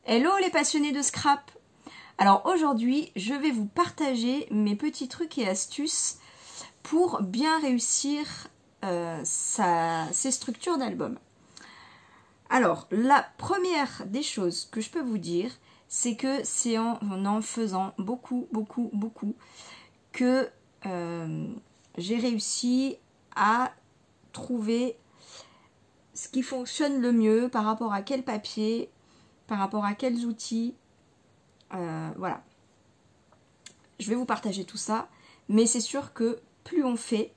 Hello les passionnés de scrap. Alors aujourd'hui, je vais vous partager mes petits trucs et astuces pour bien réussir ces structures d'album. Alors, la première des choses que je peux vous dire, c'est que c'est en faisant beaucoup que j'ai réussi à trouver ce qui fonctionne le mieux par rapport à quel papier, par rapport à quels outils. Voilà. Je vais vous partager tout ça, mais c'est sûr que plus on fait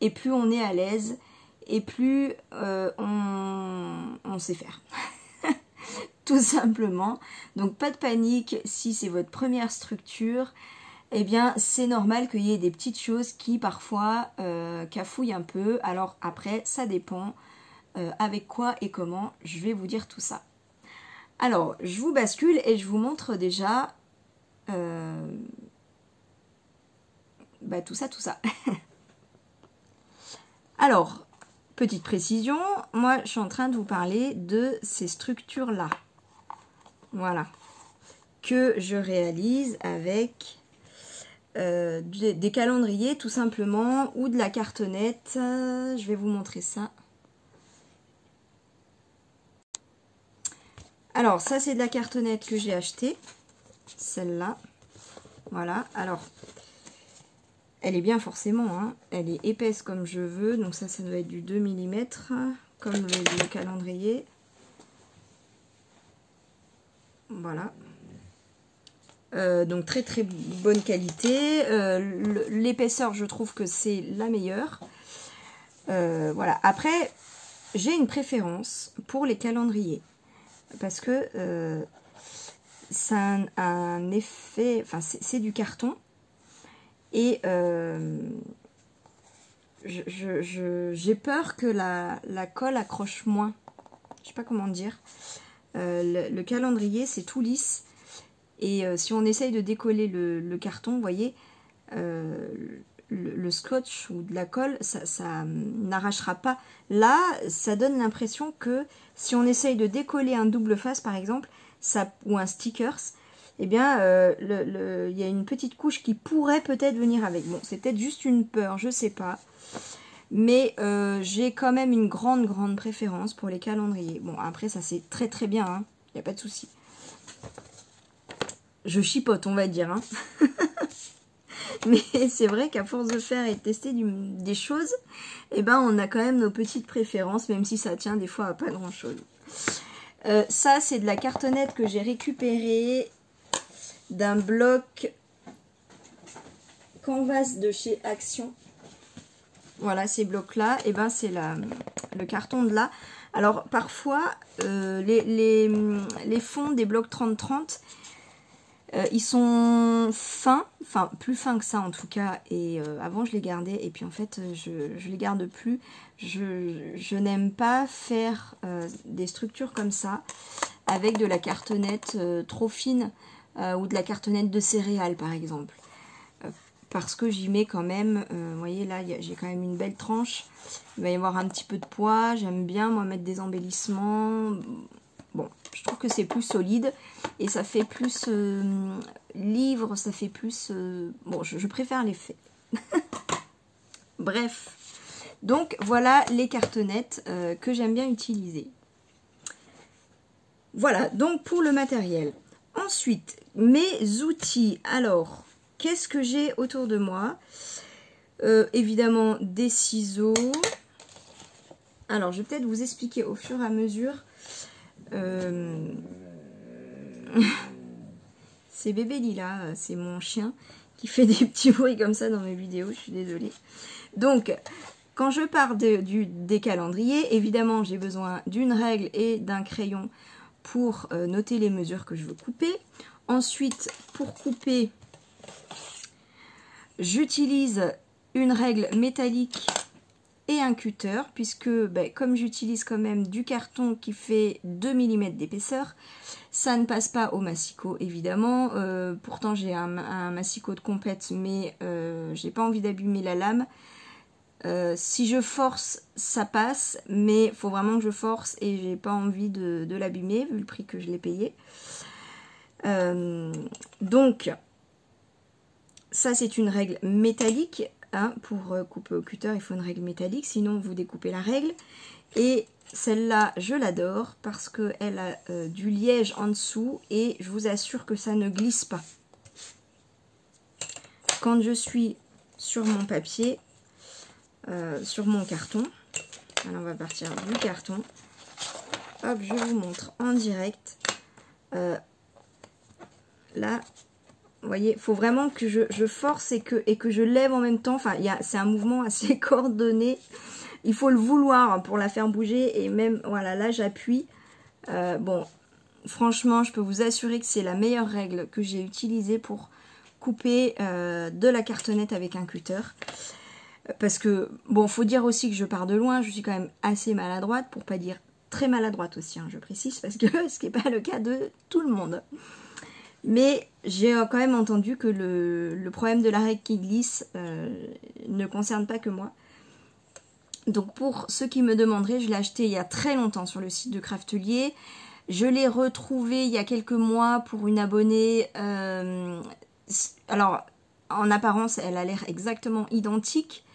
et plus on est à l'aise et plus on sait faire. Tout simplement. Donc pas de panique si c'est votre première structure. Eh bien c'est normal qu'il y ait des petites choses qui parfois cafouillent un peu. Alors après ça dépend avec quoi et comment. Je vais vous dire tout ça. Alors je vous bascule et je vous montre déjà tout ça. Alors, petite précision, moi je suis en train de vous parler de ces structures-là. Voilà. Que je réalise avec des calendriers tout simplement ou de la cartonnette. Je vais vous montrer ça. Alors, ça c'est de la cartonnette que j'ai achetée. Celle-là. Voilà. Alors, elle est bien forcément, hein. Elle est épaisse comme je veux. Donc ça doit être du 2 mm, comme le calendrier. Voilà. Donc très bonne qualité. L'épaisseur, je trouve que c'est la meilleure. Voilà. Après, j'ai une préférence pour les calendriers. Parce que ça a un effet... Enfin, c'est du carton. Et j'ai peur que la colle accroche moins. Je sais pas comment dire. Le calendrier, c'est tout lisse. Et si on essaye de décoller le carton, vous voyez, le scotch ou de la colle, ça n'arrachera pas. Là, ça donne l'impression que si on essaye de décoller un double face, par exemple, ou un stickers, eh bien, il y a une petite couche qui pourrait peut-être venir avec. Bon, c'est peut-être juste une peur, je sais pas. Mais j'ai quand même une grande préférence pour les calendriers. Bon, après, ça c'est très bien, hein. Il n'y a pas de souci. Je chipote, on va dire, hein. Mais c'est vrai qu'à force de faire et de tester des choses, eh ben, on a quand même nos petites préférences, même si ça tient des fois à pas grand-chose. Ça, c'est de la cartonnette que j'ai récupérée d'un bloc canvas de chez Action. Voilà, ces blocs-là, et ben c'est le carton de là. Alors, parfois, les fonds des blocs 30-30, ils sont fins, enfin plus fins que ça en tout cas, et avant je les gardais, et puis en fait je les garde plus. Je n'aime pas faire des structures comme ça, avec de la cartonnette trop fine, ou de la cartonnette de céréales par exemple. Parce que j'y mets quand même, vous voyez là, j'ai quand même une belle tranche. Il va y avoir un petit peu de poids, j'aime bien moi mettre des embellissements. Bon, je trouve que c'est plus solide et ça fait plus livre, ça fait plus... bon, je préfère l'effet. Bref, donc voilà les cartonnettes que j'aime bien utiliser. Voilà, donc pour le matériel. Ensuite, mes outils. Alors, qu'est-ce que j'ai autour de moi? Évidemment, des ciseaux. Alors, je vais peut-être vous expliquer au fur et à mesure. C'est bébé Lila, c'est mon chien qui fait des petits bruits comme ça dans mes vidéos, je suis désolée. Donc, quand je pars des calendriers, évidemment, j'ai besoin d'une règle et d'un crayon pour noter les mesures que je veux couper. Ensuite, pour couper, j'utilise une règle métallique et un cutter, puisque comme j'utilise quand même du carton qui fait 2 mm d'épaisseur, ça ne passe pas au massicot évidemment. Pourtant j'ai un massicot de compète, mais j'ai pas envie d'abîmer la lame. Si je force, ça passe, mais il faut vraiment que je force et j'ai pas envie de l'abîmer vu le prix que je l'ai payé. Donc, ça c'est une règle métallique. Hein, pour couper au cutter, il faut une règle métallique, sinon vous découpez la règle. Et celle-là, je l'adore parce qu'elle a du liège en dessous et je vous assure que ça ne glisse pas. Quand je suis sur mon papier, sur mon carton, alors on va partir du carton. Hop, je vous montre en direct. Là, vous voyez, il faut vraiment que je force et que je lève en même temps. Enfin, c'est un mouvement assez coordonné. Il faut le vouloir pour la faire bouger. Et même, voilà, là, j'appuie. Bon, franchement, je peux vous assurer que c'est la meilleure règle que j'ai utilisée pour couper de la cartonnette avec un cutter. Parce que, bon, faut dire aussi que je pars de loin. Je suis quand même assez maladroite, pour pas dire très maladroite aussi, hein, je précise. Parce que ce qui n'est pas le cas de tout le monde. Mais j'ai quand même entendu que le problème de la règle qui glisse ne concerne pas que moi. Donc pour ceux qui me demanderaient, je l'ai acheté il y a très longtemps sur le site de Craftelier. Je l'ai retrouvé il y a quelques mois pour une abonnée. Alors en apparence, elle a l'air exactement identique.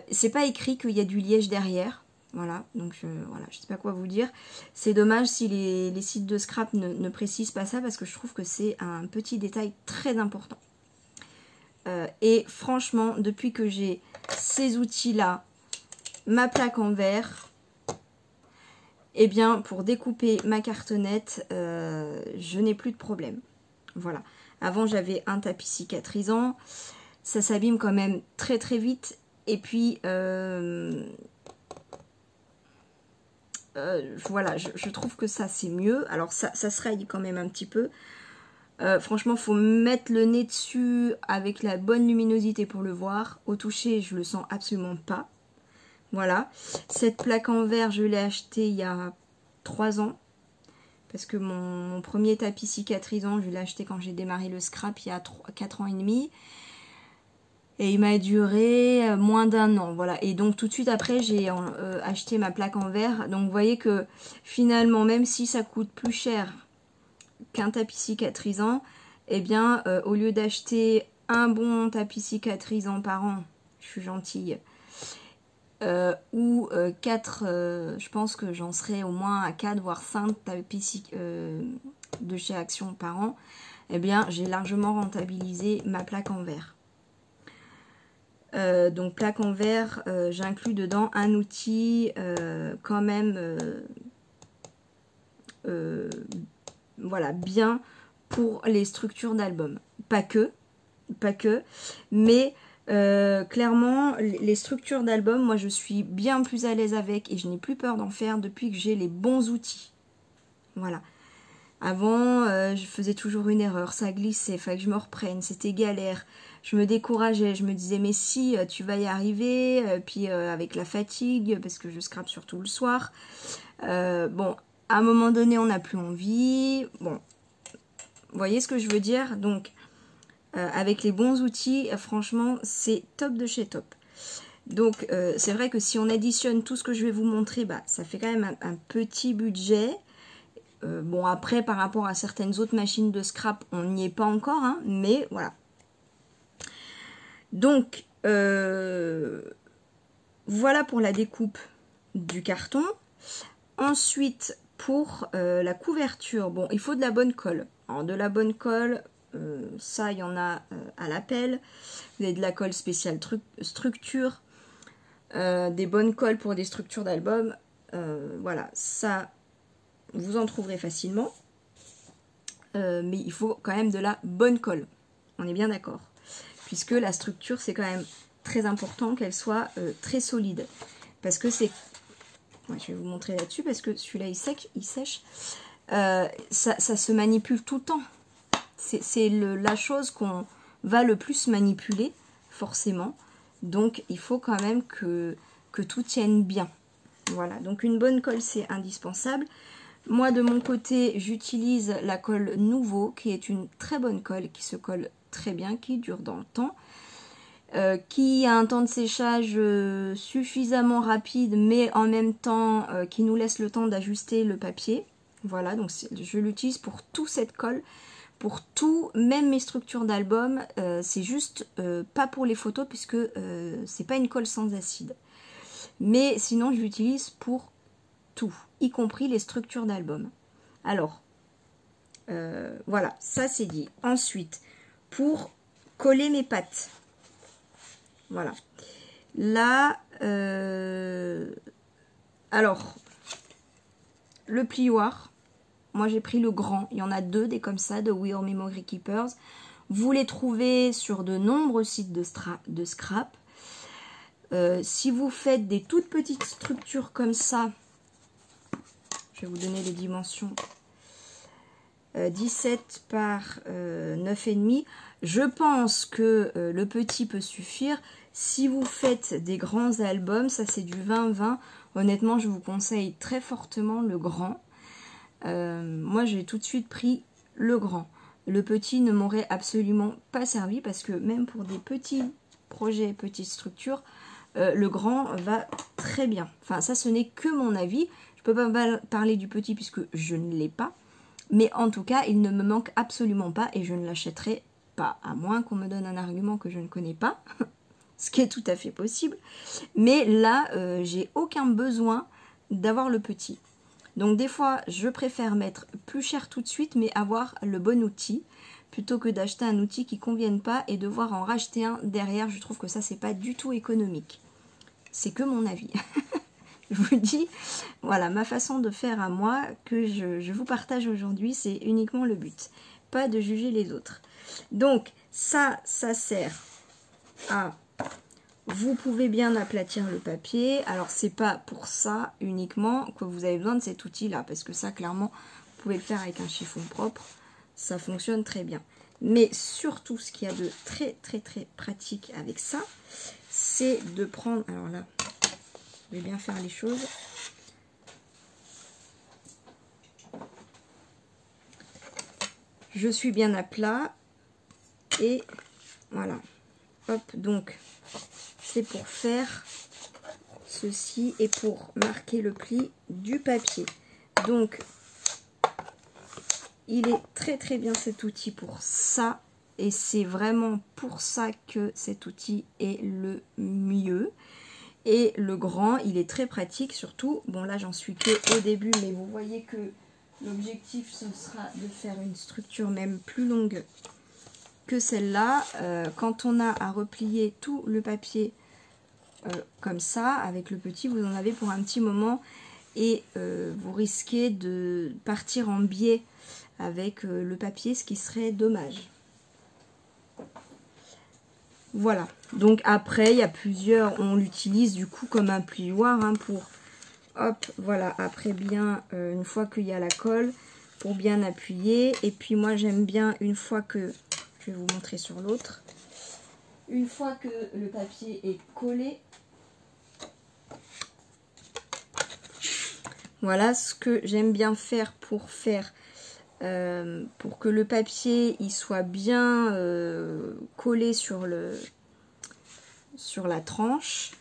C'est pas écrit qu'il y a du liège derrière. Voilà, donc voilà, je sais pas quoi vous dire. C'est dommage si les sites de scrap ne précisent pas ça parce que je trouve que c'est un petit détail très important. Et franchement, depuis que j'ai ces outils-là, ma plaque en verre, eh bien, pour découper ma cartonnette, je n'ai plus de problème. Voilà. Avant, j'avais un tapis cicatrisant. Ça s'abîme quand même très très vite. Et puis... voilà, je trouve que ça c'est mieux. Alors ça se raye quand même un petit peu. Franchement, faut mettre le nez dessus avec la bonne luminosité pour le voir. Au toucher, je le sens absolument pas. Voilà. Cette plaque en verre, je l'ai achetée il y a 3 ans. Parce que mon premier tapis cicatrisant, je l'ai acheté quand j'ai démarré le scrap il y a 4 ans et demi. Et il m'a duré moins d'1 an, voilà. Et donc tout de suite après, j'ai acheté ma plaque en verre. Donc vous voyez que finalement, même si ça coûte plus cher qu'un tapis cicatrisant, eh bien, au lieu d'acheter un bon tapis cicatrisant par an, je suis gentille, ou 4, je pense que j'en serais au moins à 4 voire 5 tapis de chez Action par an, eh bien, j'ai largement rentabilisé ma plaque en verre. Donc plaque en verre, j'inclus dedans un outil quand même voilà, bien pour les structures d'album. Pas que, mais clairement les structures d'album, moi je suis bien plus à l'aise avec et je n'ai plus peur d'en faire depuis que j'ai les bons outils. Voilà. Avant, je faisais toujours une erreur, ça glissait, il fallait que je me reprenne, c'était galère. Je me décourageais, je me disais mais si tu vas y arriver, puis avec la fatigue, parce que je scrape surtout le soir. Bon, à un moment donné on n'a plus envie. Bon, vous voyez ce que je veux dire? Donc, avec les bons outils, franchement, c'est top de chez top. Donc, c'est vrai que si on additionne tout ce que je vais vous montrer, bah, ça fait quand même un petit budget. Bon, après, par rapport à certaines autres machines de scrap, on n'y est pas encore, hein, mais voilà. Donc, voilà pour la découpe du carton. Ensuite, pour la couverture, bon, il faut de la bonne colle. Alors, de la bonne colle, ça, il y en a à l'appel. Vous avez de la colle spéciale structure, des bonnes colles pour des structures d'album. Voilà, ça, vous en trouverez facilement. Mais il faut quand même de la bonne colle. On est bien d'accord. Puisque la structure, c'est quand même très important qu'elle soit très solide. Parce que c'est... Ouais, je vais vous montrer là-dessus parce que celui-là, il sèche. Ça se manipule tout le temps. C'est la chose qu'on va le plus manipuler, forcément. Donc, il faut quand même que tout tienne bien. Voilà, donc une bonne colle, c'est indispensable. Moi, de mon côté, j'utilise la colle Nouveau, qui est une très bonne colle, qui se colle très bien, qui dure dans le temps. qui a un temps de séchage suffisamment rapide, mais en même temps qui nous laisse le temps d'ajuster le papier. Voilà, donc je l'utilise pour tout cette colle, pour tout, même mes structures d'album. C'est juste pas pour les photos puisque c'est pas une colle sans acide. Mais sinon, je l'utilise pour tout, y compris les structures d'album. Alors, voilà, ça c'est dit. Ensuite, pour coller mes pattes. Voilà. Là, alors, le plioir, moi j'ai pris le grand. Il y en a deux, des comme ça, de We Are Memory Keepers. Vous les trouvez sur de nombreux sites de scrap. Si vous faites des toutes petites structures comme ça, je vais vous donner les dimensions. 17 par 9,5. Je pense que le petit peut suffire. Si vous faites des grands albums, ça c'est du 20-20. Honnêtement, je vous conseille très fortement le grand. Moi, j'ai tout de suite pris le grand. Le petit ne m'aurait absolument pas servi parce que même pour des petits projets, petites structures, le grand va très bien. Enfin, ça, ce n'est que mon avis. Je ne peux pas parler du petit puisque je ne l'ai pas. Mais en tout cas, il ne me manque absolument pas et je ne l'achèterai pas, à moins qu'on me donne un argument que je ne connais pas, ce qui est tout à fait possible. Mais là, j'ai aucun besoin d'avoir le petit. Donc des fois, je préfère mettre plus cher tout de suite, mais avoir le bon outil, plutôt que d'acheter un outil qui ne convienne pas et devoir en racheter un derrière. Je trouve que ça, c'est pas du tout économique. C'est que mon avis. Je vous dis, voilà, ma façon de faire à moi, que je vous partage aujourd'hui, c'est uniquement le but. Pas de juger les autres. Donc, ça sert à... Vous pouvez bien aplatir le papier. Alors, c'est pas pour ça uniquement que vous avez besoin de cet outil-là. Parce que ça, clairement, vous pouvez le faire avec un chiffon propre. Ça fonctionne très bien. Mais surtout, ce qu'il y a de très, très, très pratique avec ça, c'est de prendre... Alors là... Je vais bien faire les choses. Je suis bien à plat. Et voilà. Hop, donc, c'est pour faire ceci et pour marquer le pli du papier. Donc, il est très très bien cet outil pour ça. Et c'est vraiment pour ça que cet outil est le mieux. Et le grand, il est très pratique, surtout, bon là j'en suis que au début, mais vous voyez que l'objectif ce sera de faire une structure même plus longue que celle-là. Quand on a à replier tout le papier comme ça, avec le petit, vous en avez pour un petit moment et vous risquez de partir en biais avec le papier, ce qui serait dommage. Voilà, donc après il y a plusieurs, on l'utilise du coup comme un plioir hein, pour, hop, voilà, après bien, une fois qu'il y a la colle, pour bien appuyer. Et puis moi j'aime bien une fois que, je vais vous montrer sur l'autre, une fois que le papier est collé, voilà ce que j'aime bien faire pour que le papier il soit bien collé sur la tranche.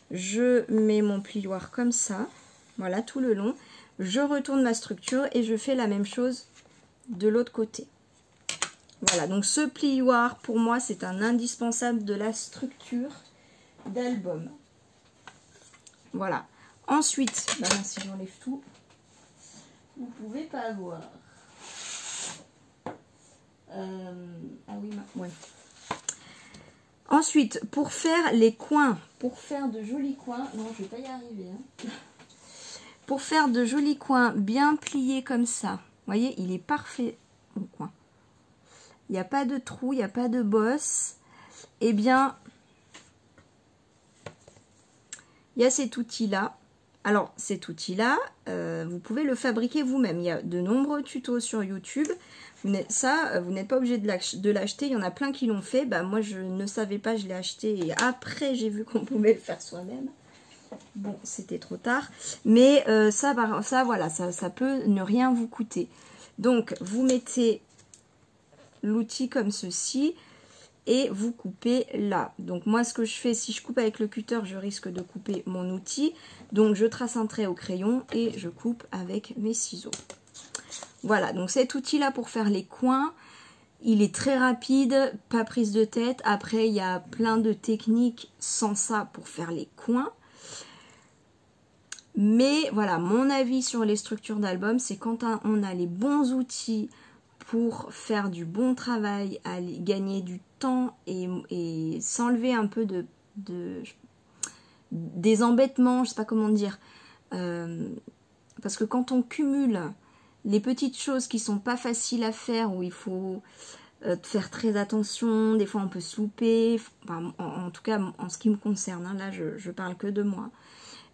Je mets mon plioir comme ça, voilà, tout le long. Je retourne ma structure et je fais la même chose de l'autre côté. Voilà, donc ce plioir pour moi c'est un indispensable de la structure d'album. Voilà. Ensuite, bah non, si j'enlève tout, vous pouvez pas voir. Ah oui, ouais. Ensuite, pour faire les coins, pour faire de jolis coins, non, je vais pas y arriver. Hein. Pour faire de jolis coins bien pliés comme ça, vous voyez, il est parfait au coin. Il n'y a pas de trou, il n'y a pas de bosse. Eh bien, il y a cet outil-là. Alors, cet outil-là, vous pouvez le fabriquer vous-même. Il y a de nombreux tutos sur YouTube. Ça, vous n'êtes pas obligé de l'acheter. Il y en a plein qui l'ont fait. Bah, moi, je ne savais pas, je l'ai acheté. Et après, j'ai vu qu'on pouvait le faire soi-même. Bon, c'était trop tard. Mais ça, voilà, ça peut ne rien vous coûter. Donc, vous mettez l'outil comme ceci. et vous coupez là. Donc moi ce que je fais, si je coupe avec le cutter, je risque de couper mon outil. Donc je trace un trait au crayon et je coupe avec mes ciseaux. Voilà, donc cet outil là pour faire les coins, il est très rapide, pas prise de tête. Après il y a plein de techniques sans ça pour faire les coins. Mais voilà, mon avis sur les structures d'album, c'est quand on a les bons outils pour faire du bon travail, à gagner du temps et s'enlever un peu des embêtements, je sais pas comment dire. Parce que quand on cumule les petites choses qui sont pas faciles à faire, où il faut faire très attention, des fois on peut se louper, enfin, en tout cas en ce qui me concerne, hein, là je parle que de moi.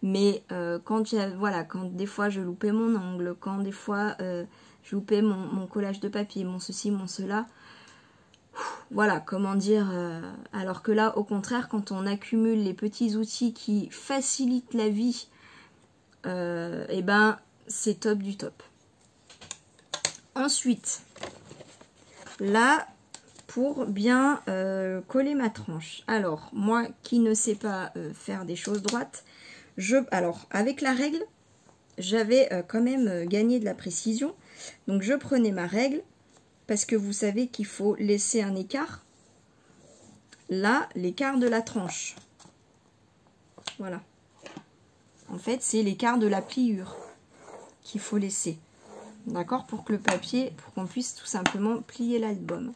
Mais quand des fois je loupais mon angle, quand des fois je loupais mon collage de papier, mon ceci, mon cela, voilà, comment dire, alors que là, au contraire, quand on accumule les petits outils qui facilitent la vie, et ben, c'est top du top. Ensuite, là, pour bien coller ma tranche. Alors, moi qui ne sais pas faire des choses droites, alors, avec la règle, j'avais quand même gagné de la précision. Donc, je prenais ma règle, parce que vous savez qu'il faut laisser un écart. Là, l'écart de la tranche. Voilà. En fait, c'est l'écart de la pliure qu'il faut laisser. D'accord? Pour que le papier, pour qu'on puisse tout simplement plier l'album.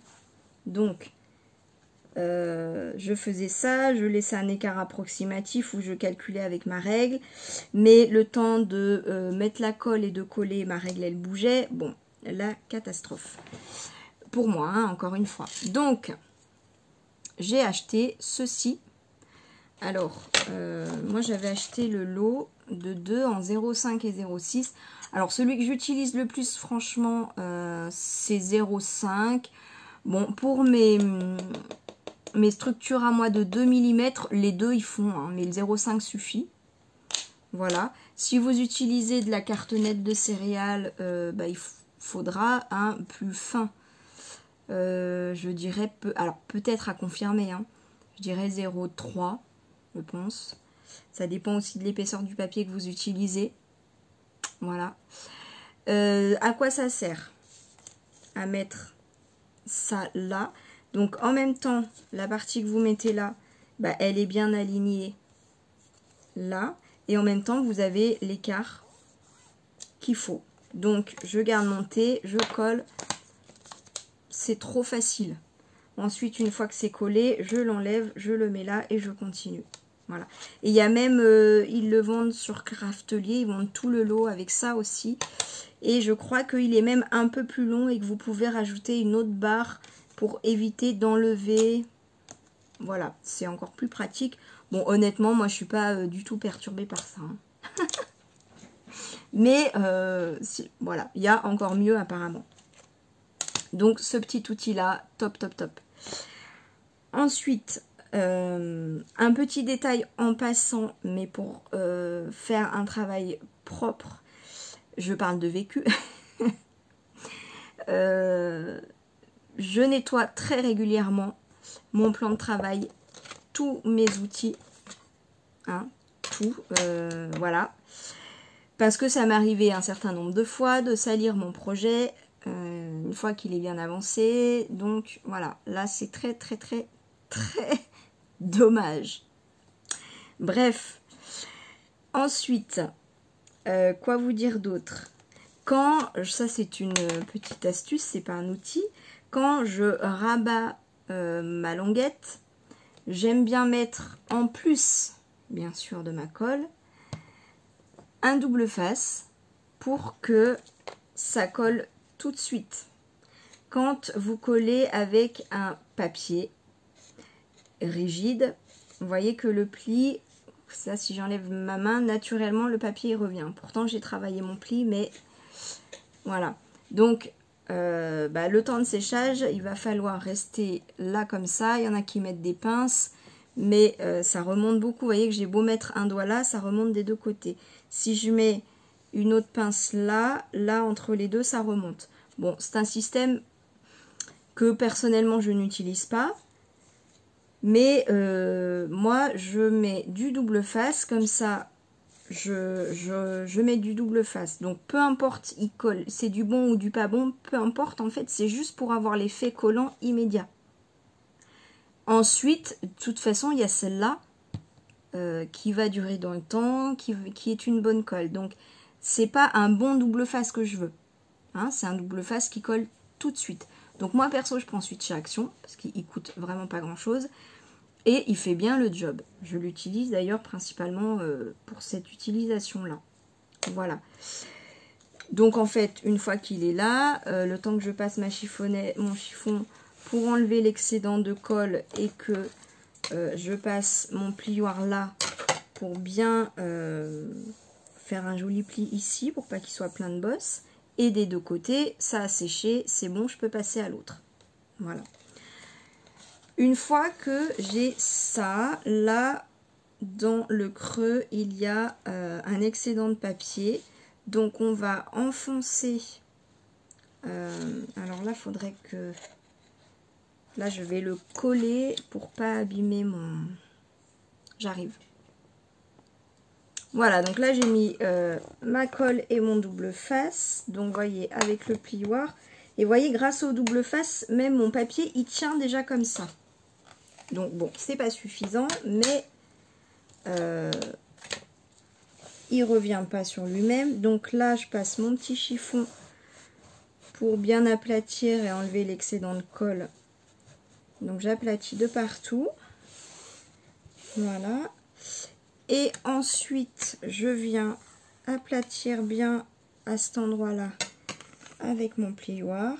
Donc, je faisais ça, je laissais un écart approximatif où je calculais avec ma règle, mais le temps de mettre la colle et de coller, ma règle elle bougeait, bon, la catastrophe pour moi, hein, encore une fois. Donc j'ai acheté ceci. Alors moi j'avais acheté le lot de 2 en 0,5 et 0,6. alors celui que j'utilise le plus franchement c'est 0,5. bon, pour mes structures à moi de 2 mm, les deux ils font, hein, mais le 0,5 suffit. Voilà. Si vous utilisez de la cartonnette de céréales, il faudra un plus fin. Je dirais, alors peut-être à confirmer, hein, je dirais 0,3, je pense. Ça dépend aussi de l'épaisseur du papier que vous utilisez. Voilà. À quoi ça sert? À mettre ça là. Donc en même temps, la partie que vous mettez là, elle est bien alignée là. Et en même temps, vous avez l'écart qu'il faut. Donc je garde mon thé, je colle. C'est trop facile. Ensuite, une fois que c'est collé, je l'enlève, je le mets là et je continue. Voilà. Et il y a même, ils le vendent sur Craftelier, ils vendent tout le lot avec ça aussi. Et je crois qu'il est même un peu plus long et que vous pouvez rajouter une autre barre pour éviter d'enlever. Voilà, c'est encore plus pratique. Bon, honnêtement, moi, je suis pas du tout perturbée par ça. Hein. Mais, voilà, il y a encore mieux apparemment. Donc, ce petit outil-là, top, top, top. Ensuite, un petit détail en passant, mais pour faire un travail propre, je parle de vécu. Je nettoie très régulièrement mon plan de travail, tous mes outils, hein, tout, voilà. Parce que ça m'est arrivé un certain nombre de fois de salir mon projet une fois qu'il est bien avancé. Donc voilà, là c'est très très très très dommage. Bref, ensuite, quoi vous dire d'autre? Quand, ça c'est une petite astuce, c'est pas un outil, quand je rabats ma languette, j'aime bien mettre en plus, bien sûr, de ma colle, un double face pour que ça colle tout de suite. Quand vous collez avec un papier rigide, vous voyez que le pli, ça si j'enlève ma main, naturellement le papier revient. Pourtant j'ai travaillé mon pli, mais voilà. Donc le temps de séchage, il va falloir rester là comme ça. Il y en a qui mettent des pinces, mais ça remonte beaucoup. Vous voyez que j'ai beau mettre un doigt là, ça remonte des deux côtés. Si je mets une autre pince là, là entre les deux, ça remonte. Bon, c'est un système que personnellement je n'utilise pas, Mais moi, je mets du double face, comme ça, je mets du double face. Donc, peu importe, il colle, c'est du bon ou du pas bon, peu importe, en fait, c'est juste pour avoir l'effet collant immédiat. Ensuite, de toute façon, il y a celle-là qui va durer dans le temps, qui est une bonne colle. Donc, c'est pas un bon double face que je veux. Hein, c'est un double face qui colle tout de suite. Donc, moi, perso, je prends Switch Action, parce qu'il coûte vraiment pas grand-chose. Et il fait bien le job. Je l'utilise d'ailleurs principalement pour cette utilisation-là. Voilà. Donc en fait, une fois qu'il est là, le temps que je passe mon chiffon pour enlever l'excédent de colle et que je passe mon plioir là pour bien faire un joli pli ici pour pas qu'il soit plein de bosses. Et des deux côtés, ça a séché, c'est bon, je peux passer à l'autre. Voilà. Une fois que j'ai ça, là, dans le creux, il y a un excédent de papier. Donc, on va enfoncer. Alors là, il faudrait que... Là, je vais le coller pour pas abîmer mon... J'arrive. Voilà, donc là, j'ai mis ma colle et mon double face. Donc, vous voyez, avec le plioir. Et vous voyez, grâce au double face, même mon papier, il tient déjà comme ça. Donc bon, c'est pas suffisant, mais il revient pas sur lui-même. Donc là, je passe mon petit chiffon pour bien aplatir et enlever l'excédent de colle. Donc j'aplatis de partout. Voilà. Et ensuite, je viens aplatir bien à cet endroit-là avec mon plioir.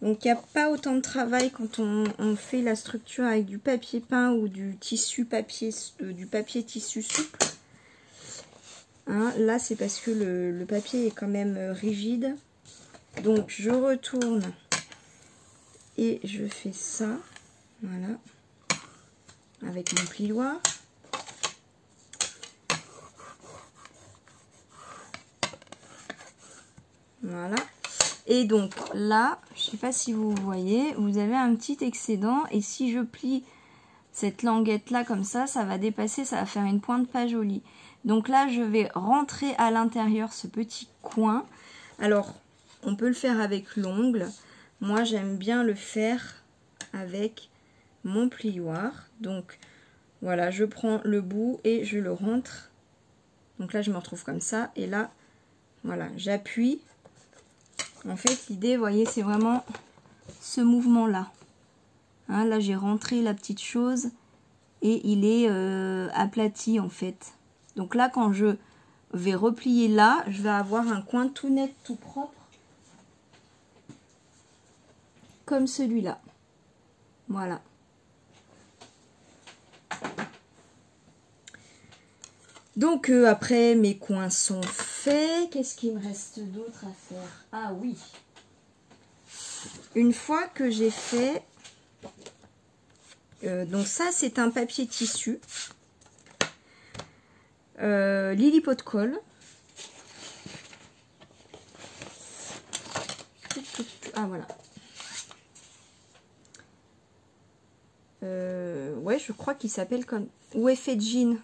Donc, il n'y a pas autant de travail quand on fait la structure avec du papier peint ou du tissu papier, du papier tissu souple. Hein, là, c'est parce que le papier est quand même rigide. Donc, je retourne et je fais ça. Voilà. Avec mon plioir. Voilà. Et donc là, je ne sais pas si vous voyez, vous avez un petit excédent. Et si je plie cette languette là comme ça va dépasser, ça va faire une pointe pas jolie. Donc là, je vais rentrer à l'intérieur ce petit coin. Alors, on peut le faire avec l'ongle. Moi, j'aime bien le faire avec mon plioir. Donc, voilà, je prends le bout et je le rentre. Donc là, je me retrouve comme ça. Et là, voilà, j'appuie. En fait, l'idée, vous voyez, c'est vraiment ce mouvement-là. Hein, là, j'ai rentré la petite chose et il est aplati, en fait. Donc là, quand je vais replier là, je vais avoir un coin tout net, tout propre. Comme celui-là. Voilà. Donc après mes coins sont faits, qu'est-ce qu'il me reste d'autre à faire? Ah oui. Une fois que j'ai fait, donc ça c'est un papier tissu, Lily Pot de colle. Ah voilà. Ouais, je crois qu'il s'appelle comme... Ou effet jean.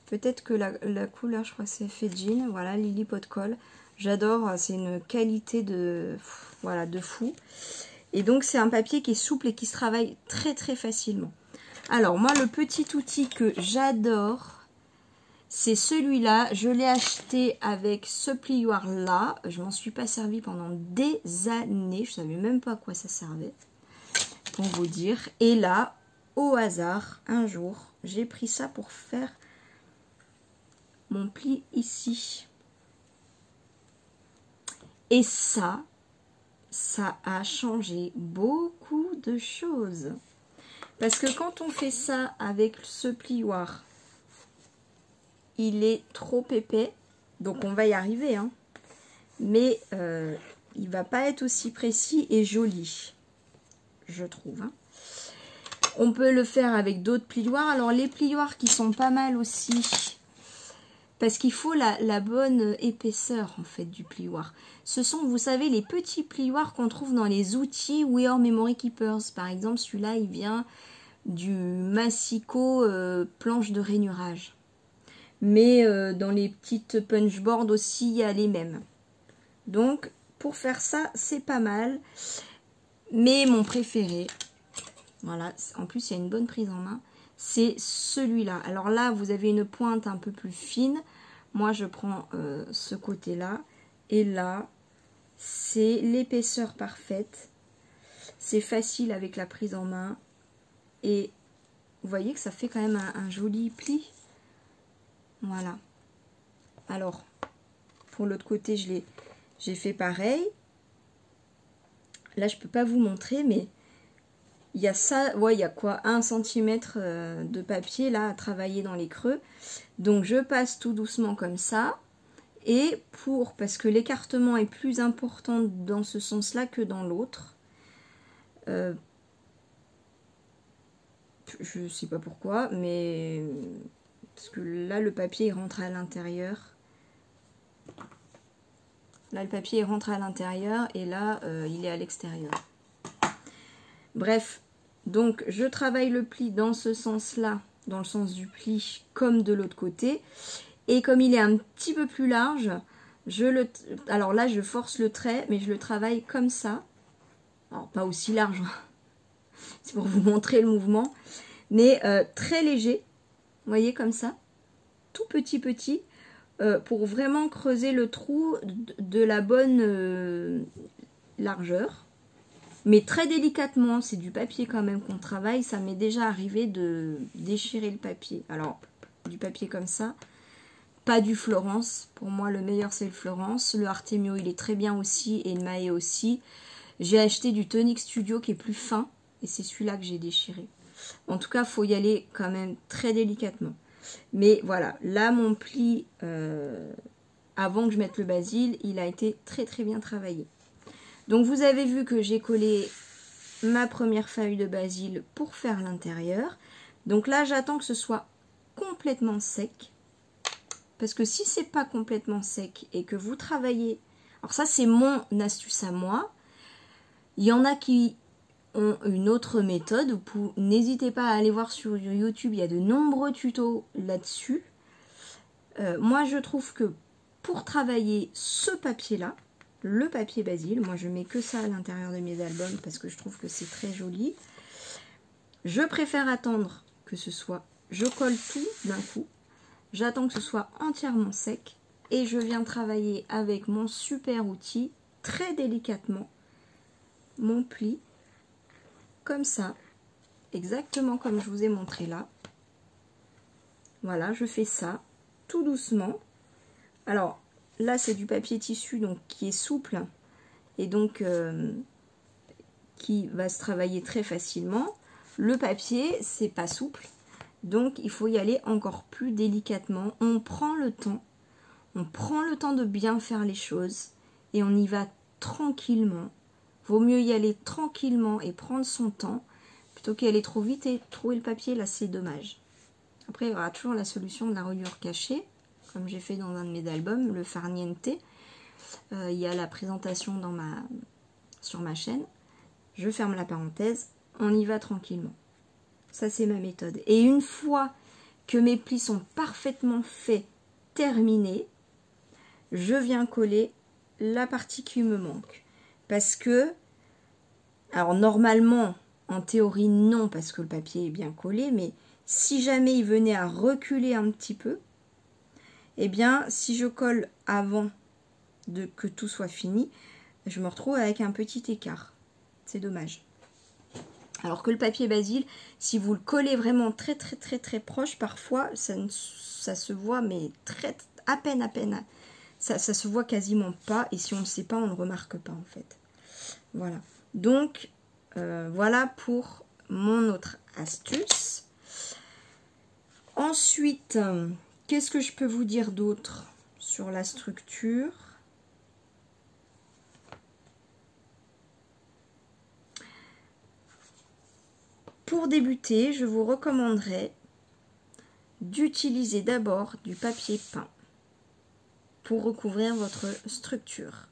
Peut-être que la couleur, je crois que c'est effet jean. Voilà, Lily Pot de colle. J'adore, c'est une qualité de... Voilà, de fou. Et donc, c'est un papier qui est souple et qui se travaille très très facilement. Alors, moi, le petit outil que j'adore, c'est celui-là. Je l'ai acheté avec ce plioir-là. Je m'en suis pas servi pendant des années. Je savais même pas à quoi ça servait, pour vous dire. Et là, au hasard, un jour, j'ai pris ça pour faire mon pli ici. Et ça a changé beaucoup de choses. Parce que quand on fait ça avec ce plioir, il est trop épais. Donc on va y arriver, hein. Mais il va pas être aussi précis et joli, je trouve, hein. On peut le faire avec d'autres plioirs. Alors les plioirs qui sont pas mal aussi, parce qu'il faut la bonne épaisseur en fait du plioir. Ce sont, vous savez, les petits plioirs qu'on trouve dans les outils We Are Memory Keepers. Par exemple, celui-là, il vient du Massico planche de rainurage. Mais dans les petites punchboards aussi, il y a les mêmes. Donc, pour faire ça, c'est pas mal. Mais mon préféré, voilà, en plus, il y a une bonne prise en main, c'est celui-là. Alors là, vous avez une pointe un peu plus fine. Moi, je prends ce côté-là. Et là, c'est l'épaisseur parfaite. C'est facile avec la prise en main. Et vous voyez que ça fait quand même un joli pli. Voilà. Alors, pour l'autre côté, j'ai fait pareil. Là, je peux pas vous montrer, mais il y a ça, ouais, il y a quoi, 1 cm de papier là à travailler dans les creux. Donc, je passe tout doucement comme ça. Et parce que l'écartement est plus important dans ce sens-là que dans l'autre. Je sais pas pourquoi, mais parce que là, le papier rentre à l'intérieur. Là, le papier rentre à l'intérieur et là, il est à l'extérieur. Bref, donc je travaille le pli dans ce sens-là, dans le sens du pli, comme de l'autre côté. Et comme il est un petit peu plus large, alors là, je force le trait, mais je le travaille comme ça. Alors, pas aussi large, c'est pour vous montrer le mouvement, mais très léger, vous voyez, comme ça, tout petit, pour vraiment creuser le trou de la bonne largeur. Mais très délicatement, c'est du papier quand même qu'on travaille. Ça m'est déjà arrivé de déchirer le papier. Alors, du papier comme ça, pas du Florence. Pour moi, le meilleur, c'est le Florence. Le Artemio, il est très bien aussi, et le Mahé aussi. J'ai acheté du Tonic Studio qui est plus fin, et c'est celui-là que j'ai déchiré. En tout cas, il faut y aller quand même très délicatement. Mais voilà, là, mon pli, avant que je mette le basil, il a été très très bien travaillé. Donc vous avez vu que j'ai collé ma première feuille de basil pour faire l'intérieur. Donc là, j'attends que ce soit complètement sec. Parce que si c'est pas complètement sec et que vous travaillez... Alors ça, c'est mon astuce à moi. Il y en a qui ont une autre méthode. N'hésitez pas à aller voir sur YouTube, il y a de nombreux tutos là-dessus. Moi, je trouve que pour travailler ce papier-là, le papier basil, moi je mets que ça à l'intérieur de mes albums parce que je trouve que c'est très joli. Je préfère attendre que ce soit, je colle tout d'un coup, j'attends que ce soit entièrement sec et je viens travailler avec mon super outil très délicatement mon pli comme ça, exactement comme je vous ai montré là. Voilà, je fais ça tout doucement. Alors là, c'est du papier tissu donc qui est souple et donc qui va se travailler très facilement. Le papier, c'est pas souple, donc il faut y aller encore plus délicatement. On prend le temps de bien faire les choses et on y va tranquillement. Vaut mieux y aller tranquillement et prendre son temps plutôt qu'y aller trop vite et trouver le papier. Là, c'est dommage. Après, il y aura toujours la solution de la reliure cachée, comme j'ai fait dans un de mes albums, le Farniente. Il y a la présentation sur ma chaîne. Je ferme la parenthèse, on y va tranquillement. Ça, c'est ma méthode. Et une fois que mes plis sont parfaitement faits, terminés, je viens coller la partie qui me manque. Parce que, alors normalement, en théorie, non, parce que le papier est bien collé, mais si jamais il venait à reculer un petit peu, eh bien, si je colle avant que tout soit fini, je me retrouve avec un petit écart. C'est dommage. Alors que le papier basil, si vous le collez vraiment très proche, parfois ça se voit, mais à peine. Ça se voit quasiment pas, et si on ne le sait pas, on ne le remarque pas en fait. Voilà. Donc, voilà pour mon autre astuce. Ensuite, qu'est-ce que je peux vous dire d'autre sur la structure ? Pour débuter, je vous recommanderais d'utiliser d'abord du papier peint. pour recouvrir votre structure.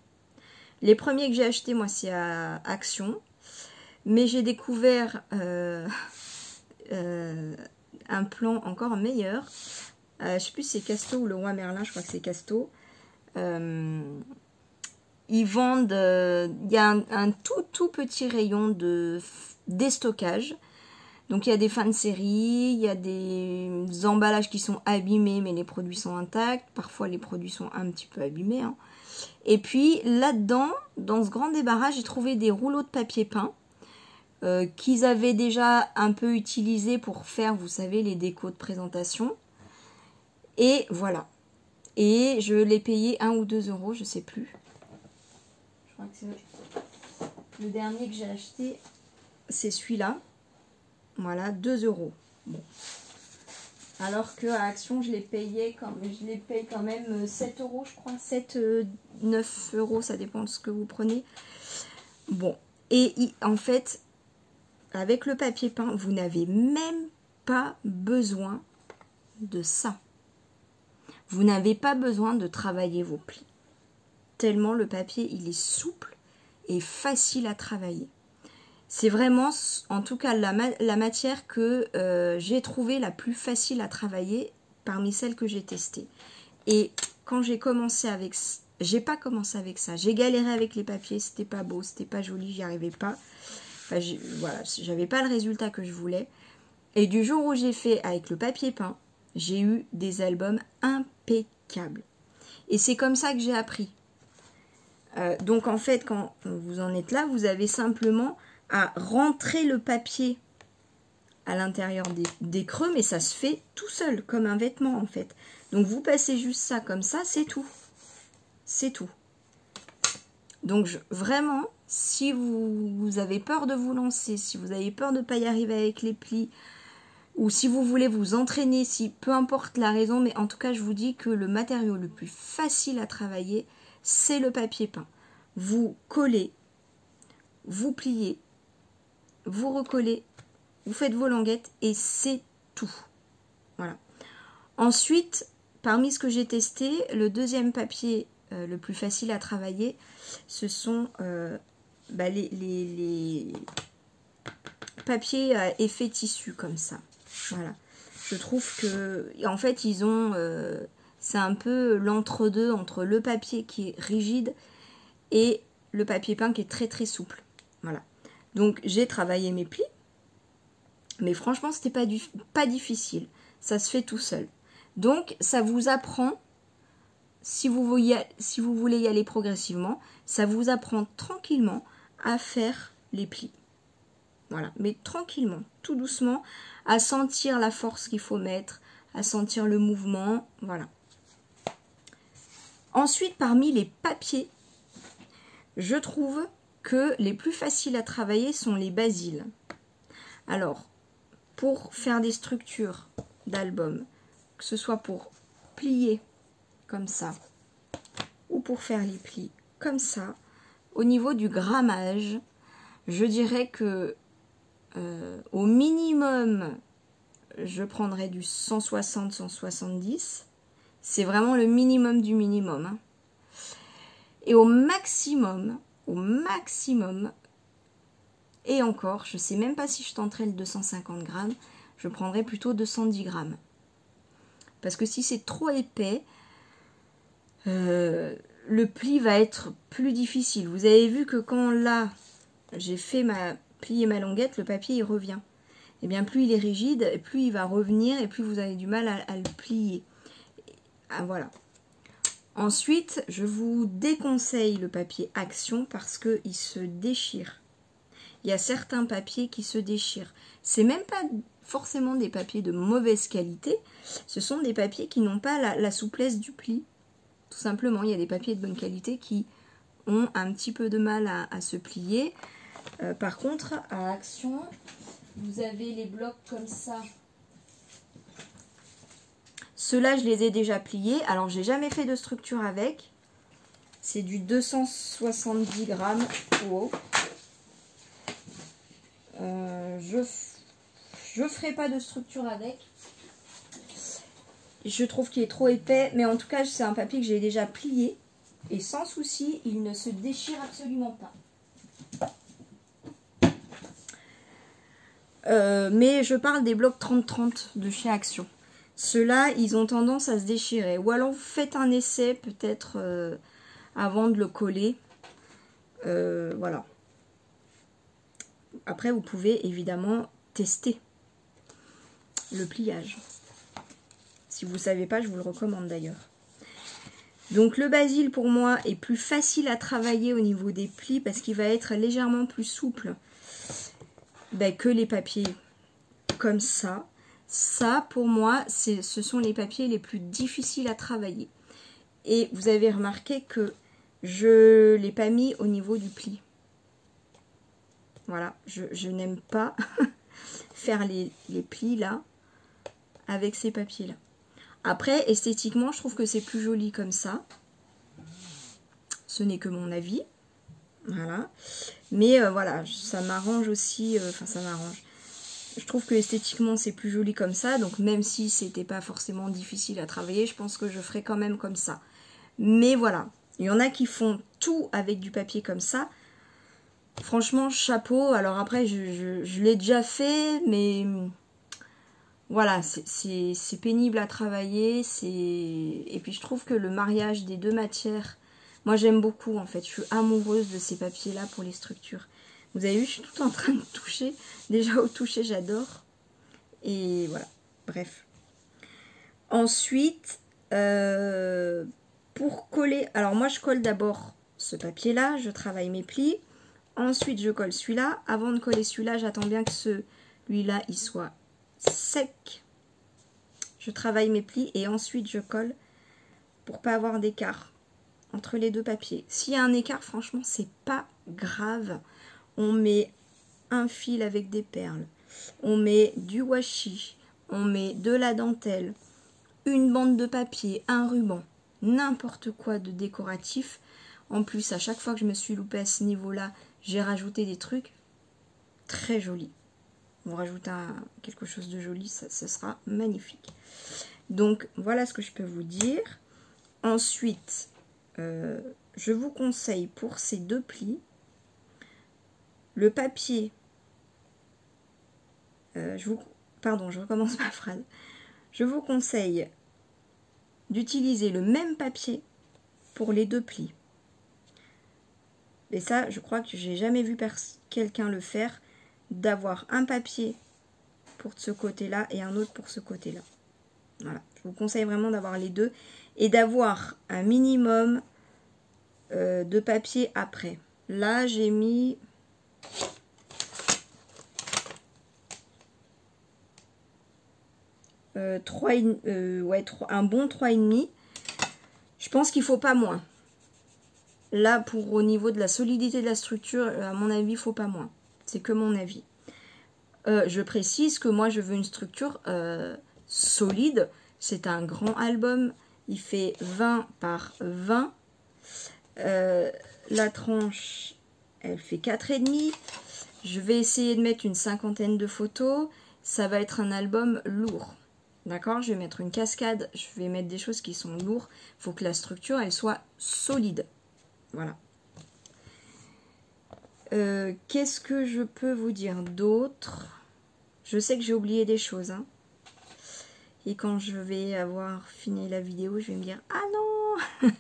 Les premiers que j'ai achetés, moi, c'est à Action. Mais j'ai découvert un plan encore meilleur. Je ne sais plus si c'est Casto ou le Roi Merlin, je crois que c'est Casto. Ils vendent, il y a un tout petit rayon de déstockage. Donc il y a des fins de série, il y a des emballages qui sont abîmés mais les produits sont intacts. Parfois les produits sont un petit peu abîmés. Hein. Et puis là-dedans, dans ce grand débarras, j'ai trouvé des rouleaux de papier peint qu'ils avaient déjà un peu utilisés pour faire, vous savez, les décos de présentation. Et voilà. Et je l'ai payé 1 ou 2 euros, je sais plus. Je crois que c'est le dernier que j'ai acheté, c'est celui-là. Voilà, 2 euros. Bon. Alors qu'à Action, je les paye quand même 7 euros, je crois. 7, 9 euros, ça dépend de ce que vous prenez. Bon. Et en fait, avec le papier peint, vous n'avez même pas besoin de ça. Vous n'avez pas besoin de travailler vos plis. Tellement le papier, il est souple et facile à travailler. C'est vraiment, en tout cas, la matière que j'ai trouvée la plus facile à travailler parmi celles que j'ai testées. Et quand j'ai commencé avec... J'ai pas commencé avec ça. J'ai galéré avec les papiers, c'était pas beau, c'était pas joli, j'y arrivais pas. Enfin, voilà, j'avais pas le résultat que je voulais. Et du jour où j'ai fait avec le papier peint, j'ai eu des albums impeccables. Et c'est comme ça que j'ai appris. Donc en fait, quand vous en êtes là, vous avez simplement à rentrer le papier à l'intérieur des creux, mais ça se fait tout seul, comme un vêtement en fait. Donc vous passez juste ça comme ça, c'est tout. C'est tout. Donc vraiment, si vous avez peur de vous lancer, si vous avez peur de ne pas y arriver avec les plis, ou si vous voulez vous entraîner, si peu importe la raison, mais en tout cas je vous dis que le matériau le plus facile à travailler, c'est le papier peint. Vous collez, vous pliez, vous recollez, vous faites vos languettes et c'est tout. Voilà. Ensuite, parmi ce que j'ai testé, le deuxième papier le plus facile à travailler, ce sont les papiers à effet tissu comme ça. Voilà. Je trouve que, en fait, ils ont, c'est un peu l'entre-deux entre le papier qui est rigide et le papier peint qui est très très souple. Voilà. Donc j'ai travaillé mes plis, mais franchement c'était pas difficile. Ça se fait tout seul. Donc ça vous apprend, si vous voulez y aller progressivement, ça vous apprend tranquillement à faire les plis. Voilà, mais tranquillement, tout doucement, à sentir la force qu'il faut mettre, à sentir le mouvement, voilà. Ensuite, parmi les papiers, je trouve que les plus faciles à travailler sont les basiles. Alors, pour faire des structures d'albums, que ce soit pour plier comme ça, ou pour faire les plis comme ça, au niveau du grammage, je dirais que au minimum, je prendrais du 160-170. C'est vraiment le minimum du minimum. Hein. Et au maximum, et encore, je ne sais même pas si je tenterai le 250 grammes, je prendrais plutôt 210 grammes. Parce que si c'est trop épais, le pli va être plus difficile. Vous avez vu que quand là, j'ai fait plier ma languette, le papier il revient. Et bien plus il est rigide, et plus il va revenir, et plus vous avez du mal à le plier. Ah, voilà. Ensuite, je vous déconseille le papier Action parce qu'il se déchire. Il y a certains papiers qui se déchirent. C'est même pas forcément des papiers de mauvaise qualité, ce sont des papiers qui n'ont pas la souplesse du pli. Tout simplement, il y a des papiers de bonne qualité qui ont un petit peu de mal à se plier. Par contre, à Action, vous avez les blocs comme ça. Ceux-là, je les ai déjà pliés. Alors, j'ai jamais fait de structure avec. C'est du 270 grammes. Wow. Je ferai pas de structure avec. Je trouve qu'il est trop épais, mais en tout cas, c'est un papier que j'ai déjà plié. Et sans souci, il ne se déchire absolument pas. Mais je parle des blocs 30-30 de chez Action. Ceux-là, ils ont tendance à se déchirer. Ou alors, vous faites un essai, peut-être, avant de le coller. Voilà. Après, vous pouvez évidemment tester le pliage. Si vous ne savez pas, je vous le recommande d'ailleurs. Donc le basil pour moi est plus facile à travailler au niveau des plis parce qu'il va être légèrement plus souple que les papiers comme ça. Ça pour moi, ce sont les papiers les plus difficiles à travailler. Et vous avez remarqué que je ne l'ai pas mis au niveau du pli. Voilà, je n'aime pas faire les plis là avec ces papiers là. Après, esthétiquement, je trouve que c'est plus joli comme ça. Ce n'est que mon avis. Voilà. Mais voilà, ça m'arrange aussi. Enfin, ça m'arrange. Je trouve que esthétiquement, c'est plus joli comme ça. Donc, même si c'était pas forcément difficile à travailler, je pense que je ferai quand même comme ça. Mais voilà. Il y en a qui font tout avec du papier comme ça. Franchement, chapeau. Alors après, je l'ai déjà fait, mais... Voilà, c'est pénible à travailler, et puis je trouve que le mariage des deux matières, moi j'aime beaucoup en fait, je suis amoureuse de ces papiers-là pour les structures. Vous avez vu, je suis tout en train de toucher, déjà au toucher j'adore, et voilà, bref. Ensuite, pour coller, alors moi je colle d'abord ce papier-là, je travaille mes plis, ensuite je colle celui-là, avant de coller celui-là, j'attends bien que celui-là il soit sec. Je travaille mes plis et ensuite je colle pour pas avoir d'écart entre les deux papiers. S'il y a un écart, franchement, c'est pas grave. On met un fil avec des perles, on met du washi, on met de la dentelle, une bande de papier, un ruban, n'importe quoi de décoratif. En plus, à chaque fois que je me suis loupée à ce niveau-là, j'ai rajouté des trucs très jolis. Vous rajoutez quelque chose de joli, ça sera magnifique. Donc, voilà ce que je peux vous dire. Ensuite, je vous conseille pour ces deux plis, le papier... Pardon, je recommence ma phrase. Je vous conseille d'utiliser le même papier pour les deux plis. Et ça, je crois que j'ai jamais vu quelqu'un le faire, d'avoir un papier pour ce côté-là et un autre pour ce côté-là. Voilà, je vous conseille vraiment d'avoir les deux et d'avoir un minimum de papier après. Là, j'ai mis un bon 3,5. Je pense qu'il ne faut pas moins. Là, au niveau de la solidité de la structure, à mon avis, il ne faut pas moins. C'est que mon avis. Je précise que moi, je veux une structure solide. C'est un grand album. Il fait 20 par 20. La tranche, elle fait 4,5. Je vais essayer de mettre une cinquantaine de photos. Ça va être un album lourd. D'accord? Je vais mettre une cascade. Je vais mettre des choses qui sont lourdes. Il faut que la structure, elle soit solide. Voilà. Qu'est-ce que je peux vous dire d'autre? Je sais que j'ai oublié des choses. Hein. Et quand je vais avoir fini la vidéo, je vais me dire « Ah non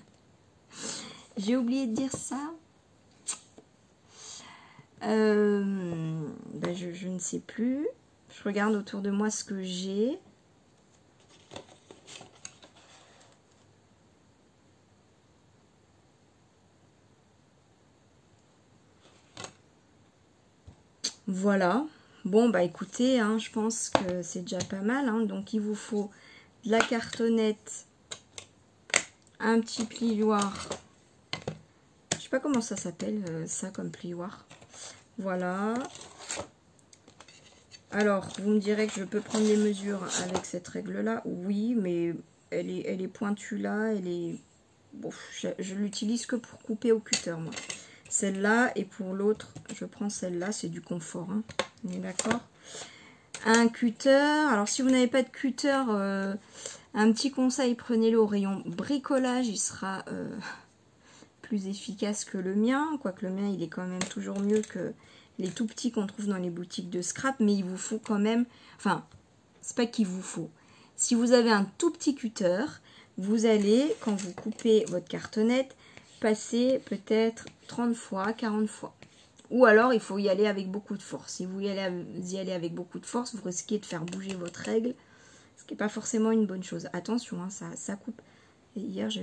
j'ai oublié de dire ça. » je ne sais plus. Je regarde autour de moi ce que j'ai. Voilà. Bon, bah écoutez, hein, je pense que c'est déjà pas mal. Hein. Donc, il vous faut de la cartonnette, un petit plioir. Je sais pas comment ça s'appelle, ça comme plioir. Voilà. Alors, vous me direz que je peux prendre les mesures avec cette règle-là. Oui, mais elle est pointue là. Elle est... Bon, je l'utilise que pour couper au cutter, moi. Celle-là, et pour l'autre, je prends celle-là. C'est du confort, hein. On est d'accord? Un cutter. Alors, si vous n'avez pas de cutter, Un petit conseil, prenez-le au rayon bricolage, il sera plus efficace que le mien, quoique le mien il est quand même toujours mieux que les tout petits qu'on trouve dans les boutiques de scrap, mais il vous faut quand même, enfin, c'est pas qu'il vous faut. Si vous avez un tout petit cutter, vous allez, quand vous coupez votre cartonnette, passer peut-être 30 fois, 40 fois. Ou alors, il faut y aller avec beaucoup de force. Si vous y allez avec beaucoup de force, vous risquez de faire bouger votre règle, ce qui n'est pas forcément une bonne chose. Attention, hein, ça coupe. Et hier, je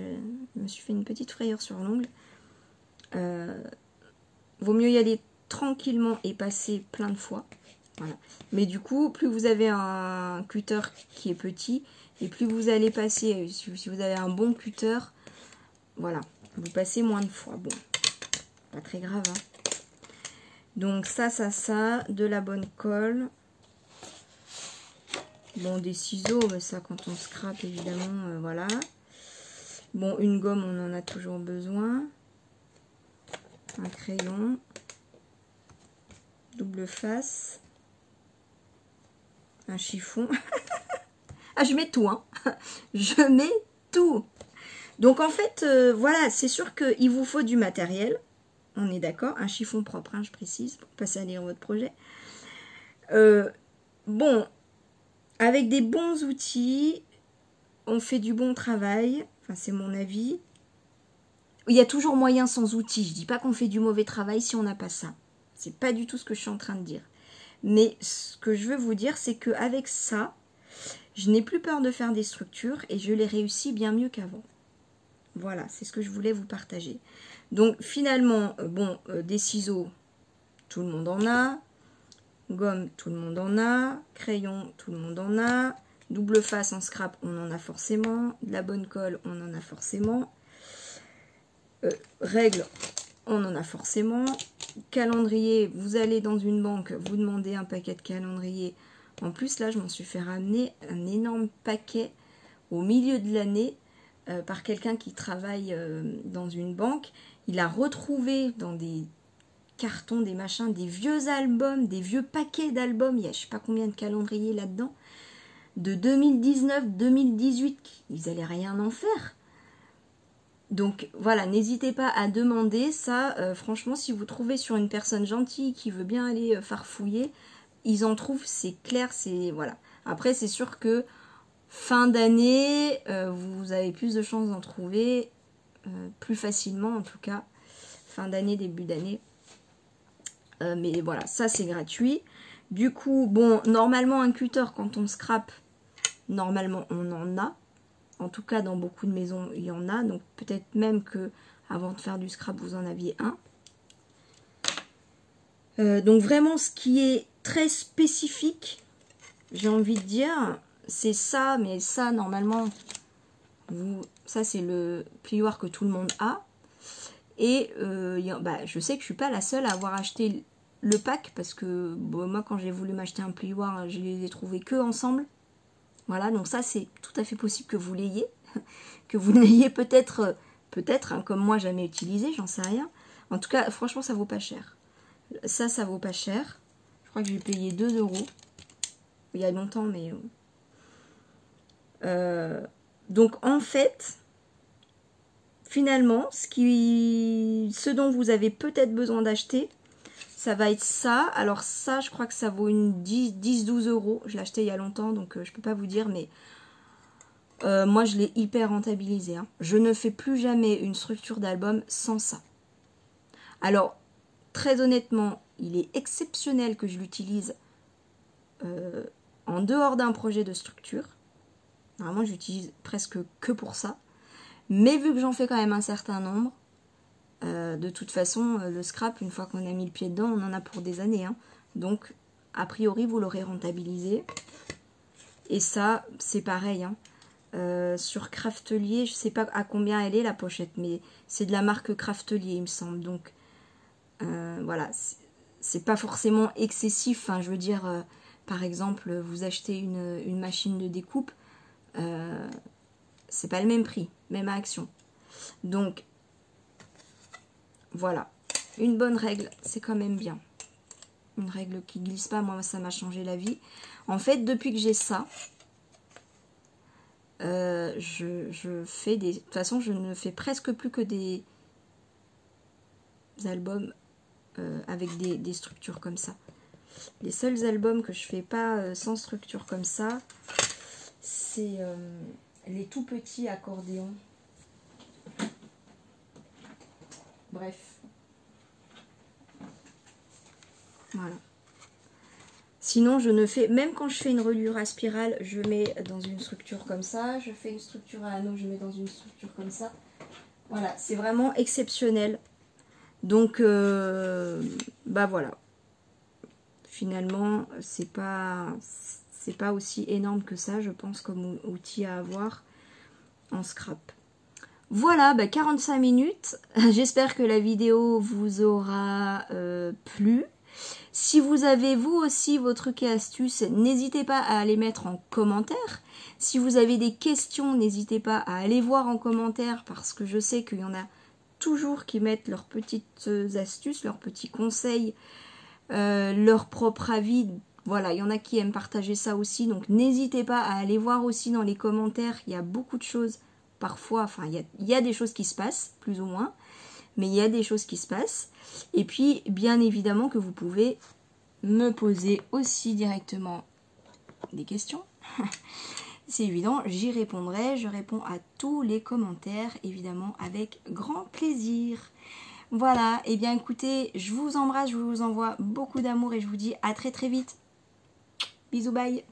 me suis fait une petite frayeur sur l'ongle. Vaut mieux y aller tranquillement et passer plein de fois. Voilà. Mais du coup, plus vous avez un cutter qui est petit, et plus vous allez passer, si vous avez un bon cutter, voilà, vous passez moins de fois. Bon, pas très grave, hein. Donc ça, de la bonne colle. Bon, des ciseaux, mais ça quand on scrape, évidemment, voilà. Bon, une gomme, on en a toujours besoin. Un crayon. Double face. Un chiffon. Ah, je mets tout, hein. Je mets tout. Donc, en fait, voilà, c'est sûr qu'il vous faut du matériel. On est d'accord. Un chiffon propre, hein, je précise, pour passer à lire votre projet. Bon, avec des bons outils, on fait du bon travail. Enfin, c'est mon avis. Il y a toujours moyen sans outils. Je dis pas qu'on fait du mauvais travail si on n'a pas ça. C'est pas du tout ce que je suis en train de dire. Mais ce que je veux vous dire, c'est qu'avec ça, je n'ai plus peur de faire des structures et je les réussis bien mieux qu'avant. Voilà, c'est ce que je voulais vous partager. Donc finalement, bon, des ciseaux, tout le monde en a. Gomme, tout le monde en a. Crayon, tout le monde en a. Double face en scrap, on en a forcément. De la bonne colle, on en a forcément. Règles, on en a forcément. Calendrier, vous allez dans une banque, vous demandez un paquet de calendrier. En plus, là, je m'en suis fait ramener un énorme paquet au milieu de l'année par quelqu'un qui travaille dans une banque. Il a retrouvé dans des cartons, des machins, des vieux albums, des vieux paquets d'albums. Il y a je sais pas combien de calendriers là-dedans. De 2019, 2018, ils n'allaient rien en faire. Donc voilà, n'hésitez pas à demander ça. Franchement, si vous trouvez sur une personne gentille qui veut bien aller farfouiller, ils en trouvent, c'est clair, c'est voilà. Après, c'est sûr que fin d'année, vous avez plus de chances d'en trouver plus facilement, en tout cas, fin d'année, début d'année. Mais voilà, ça c'est gratuit. Du coup, bon, normalement un cutter quand on scrape, normalement on en a. En tout cas, dans beaucoup de maisons, il y en a. Donc peut-être même que avant de faire du scrap, vous en aviez un. Donc vraiment, ce qui est très spécifique, j'ai envie de dire, c'est ça. Mais ça, normalement, ça c'est le plioir que tout le monde a. Et je sais que je suis pas la seule à avoir acheté le pack parce que bon, moi, quand j'ai voulu m'acheter un plioir, je les ai trouvés que ensemble. Voilà, donc ça c'est tout à fait possible que vous l'ayez, que vous ne l'ayez peut-être, hein, comme moi jamais utilisé, j'en sais rien. En tout cas, franchement, ça vaut pas cher. Ça vaut pas cher. Je crois que j'ai payé 2 €. Il y a longtemps, mais... donc en fait, finalement, ce dont vous avez peut-être besoin d'acheter, ça va être ça. Alors ça, je crois que ça vaut une 10-12 €. Je l'ai acheté il y a longtemps, donc je peux pas vous dire, mais moi je l'ai hyper rentabilisé. Hein. Je ne fais plus jamais une structure d'album sans ça. Alors, très honnêtement, il est exceptionnel que je l'utilise en dehors d'un projet de structure. Normalement, j'utilise presque que pour ça. Mais vu que j'en fais quand même un certain nombre, de toute façon, le scrap, une fois qu'on a mis le pied dedans, on en a pour des années. Hein. Donc, a priori, vous l'aurez rentabilisé. Et ça, c'est pareil. Hein. Sur Craftelier, je ne sais pas à combien elle est la pochette, mais c'est de la marque Craftelier, il me semble. Donc, voilà, c'est pas forcément excessif. Hein. Je veux dire, par exemple, vous achetez une machine de découpe, c'est pas le même prix, même à Action. Donc, voilà, une bonne règle, c'est quand même bien. Une règle qui glisse pas, moi ça m'a changé la vie. En fait, depuis que j'ai ça, je fais des... De toute façon, je ne fais presque plus que des albums avec des structures comme ça. Les seuls albums que je fais pas sans structure comme ça, c'est les tout petits accordéons. Bref. Voilà. Sinon, je ne fais... Même quand je fais une reliure à spirale, je mets dans une structure comme ça. Je fais une structure à anneau, je mets dans une structure comme ça. Voilà, c'est vraiment exceptionnel. Donc, bah voilà. Finalement, c'est pas aussi énorme que ça, je pense, comme outil à avoir en scrap. Voilà, 45 minutes. J'espère que la vidéo vous aura plu. Si vous avez vous aussi vos trucs et astuces, n'hésitez pas à les mettre en commentaire. Si vous avez des questions, n'hésitez pas à aller voir en commentaire parce que je sais qu'il y en a toujours qui mettent leurs petites astuces, leurs petits conseils, leur propre avis. Voilà, il y en a qui aiment partager ça aussi. Donc n'hésitez pas à aller voir aussi dans les commentaires. Il y a beaucoup de choses. Parfois, enfin, il y a des choses qui se passent, plus ou moins. Mais il y a des choses qui se passent. Et puis, bien évidemment que vous pouvez me poser aussi directement des questions. C'est évident, j'y répondrai. Je réponds à tous les commentaires, évidemment, avec grand plaisir. Voilà, et bien écoutez, je vous embrasse, je vous envoie beaucoup d'amour et je vous dis à très très vite. Bisous, bye.